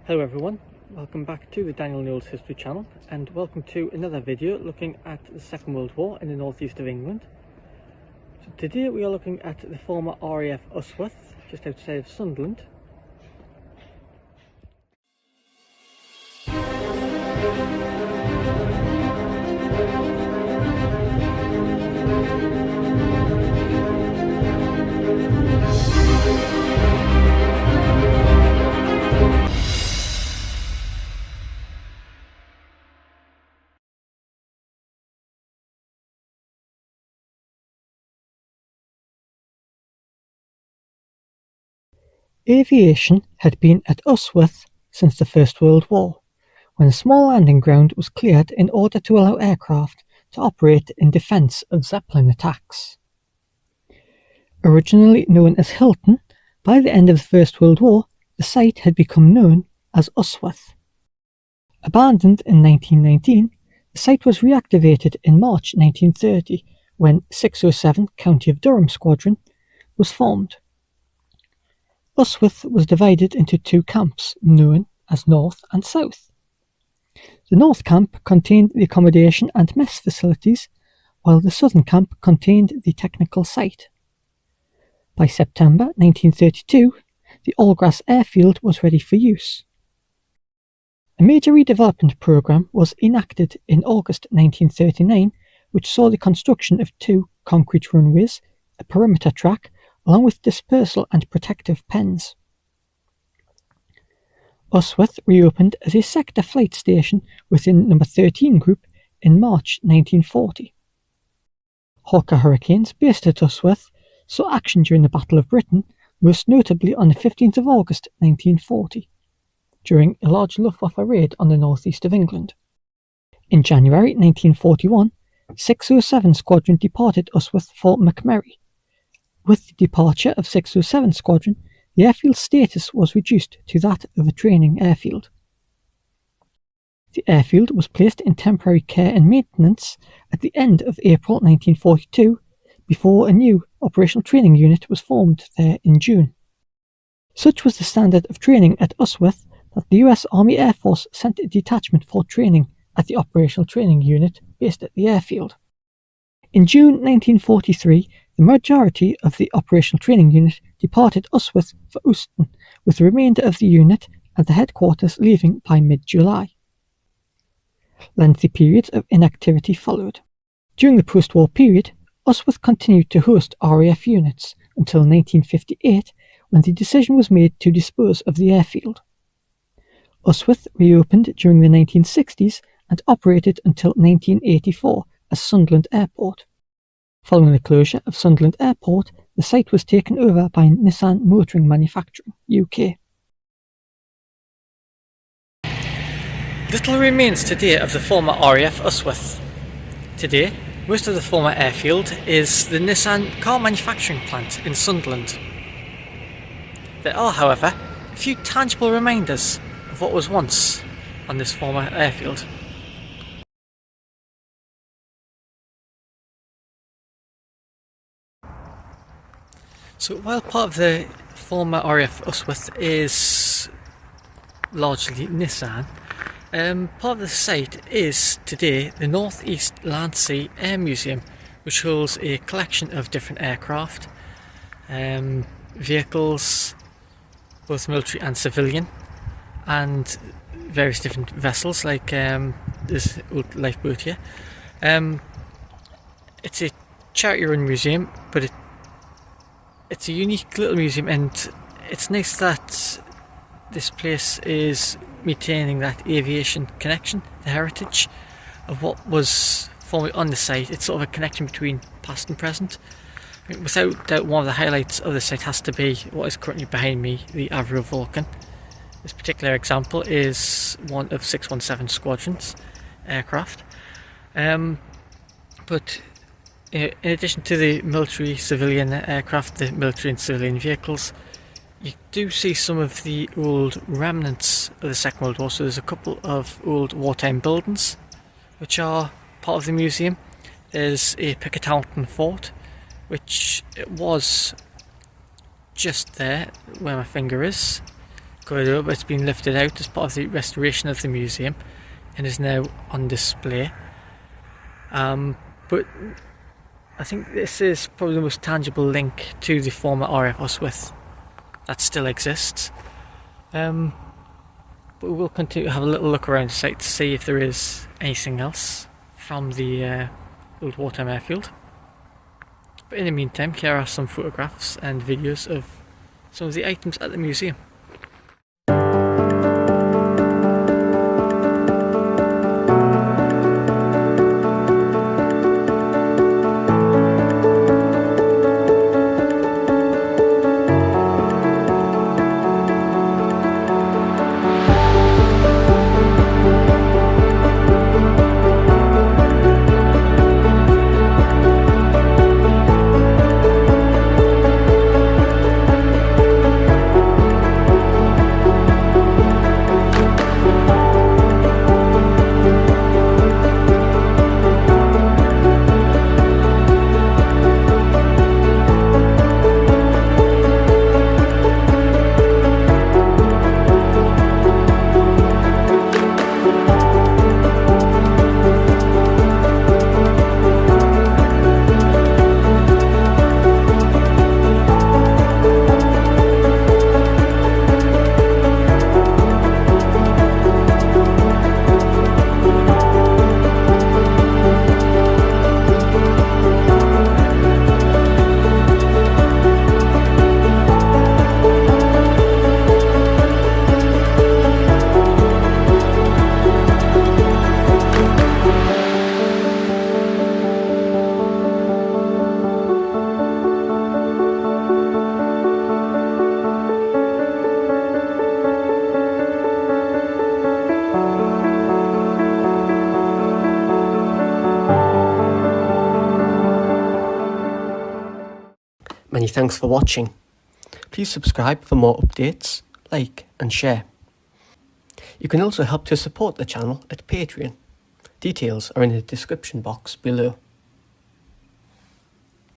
Hello everyone, welcome back to the Daniel Knowles History Channel, and welcome to another video looking at the Second World War in the northeast of England. So today we are looking at the former RAF Usworth, just outside of Sunderland. Aviation had been at Usworth since the First World War, when a small landing ground was cleared in order to allow aircraft to operate in defence of Zeppelin attacks. Originally known as Hilton, by the end of the First World War, the site had become known as Usworth. Abandoned in 1919, the site was reactivated in March 1930 when 607 County of Durham Squadron was formed. Usworth was divided into two camps known as North and South. The North Camp contained the accommodation and mess facilities, while the Southern Camp contained the technical site. By September 1932, the all-grass airfield was ready for use. A major redevelopment programme was enacted in August 1939, which saw the construction of two concrete runways, a perimeter track, along with dispersal and protective pens. Usworth reopened as a sector flight station within No. 13 Group in March 1940. Hawker Hurricanes based at Usworth saw action during the Battle of Britain, most notably on the 15th of August 1940, during a large Luftwaffe raid on the northeast of England. In January 1941, 607 Squadron departed Usworth for McMurray. With the departure of 607 Squadron, the airfield's status was reduced to that of a training airfield. The airfield was placed in temporary care and maintenance at the end of April 1942, before a new operational training unit was formed there in June. Such was the standard of training at Usworth that the US Army Air Force sent a detachment for training at the operational training unit based at the airfield. In June 1943, the majority of the operational training unit departed Usworth for Euston, with the remainder of the unit and the headquarters leaving by mid-July. Lengthy periods of inactivity followed. During the post-war period, Usworth continued to host RAF units until 1958, when the decision was made to dispose of the airfield. Usworth reopened during the 1960s and operated until 1984 as Sunderland Airport. Following the closure of Sunderland Airport, the site was taken over by Nissan Motoring Manufacturing, UK. Little remains today of the former RAF Usworth. Today, most of the former airfield is the Nissan car manufacturing plant in Sunderland. There are, however, a few tangible reminders of what was once on this former airfield. So while part of the former RAF Usworth is largely Nissan, part of the site is today the North East Land Sea Air Museum, which holds a collection of different aircraft, vehicles, both military and civilian, and various different vessels like this old lifeboat here. It's a charity-run museum, but it's a unique little museum, and it's nice that this place is maintaining that aviation connection, the heritage of what was formerly on the site. It's sort of a connection between past and present. I mean, without doubt, one of the highlights of the site has to be what is currently behind me, the Avro Vulcan. This particular example is one of 617 Squadron's aircraft. But in addition to the military civilian aircraft, the military and civilian vehicles, you do see some of the old remnants of the Second World War. So there's a couple of old wartime buildings which are part of the museum. There's a Pickettown fort, which was just there where my finger is, corridor, but it's been lifted out as part of the restoration of the museum and is now on display. But I think this is probably the most tangible link to the former RAF Usworth that still exists. But we will continue to have a little look around the site to see if there is anything else from the old Wartime airfield. But in the meantime, here are some photographs and videos of some of the items at the museum. Many thanks for watching. Please subscribe for more updates, like and share. You can also help to support the channel at Patreon. Details are in the description box below.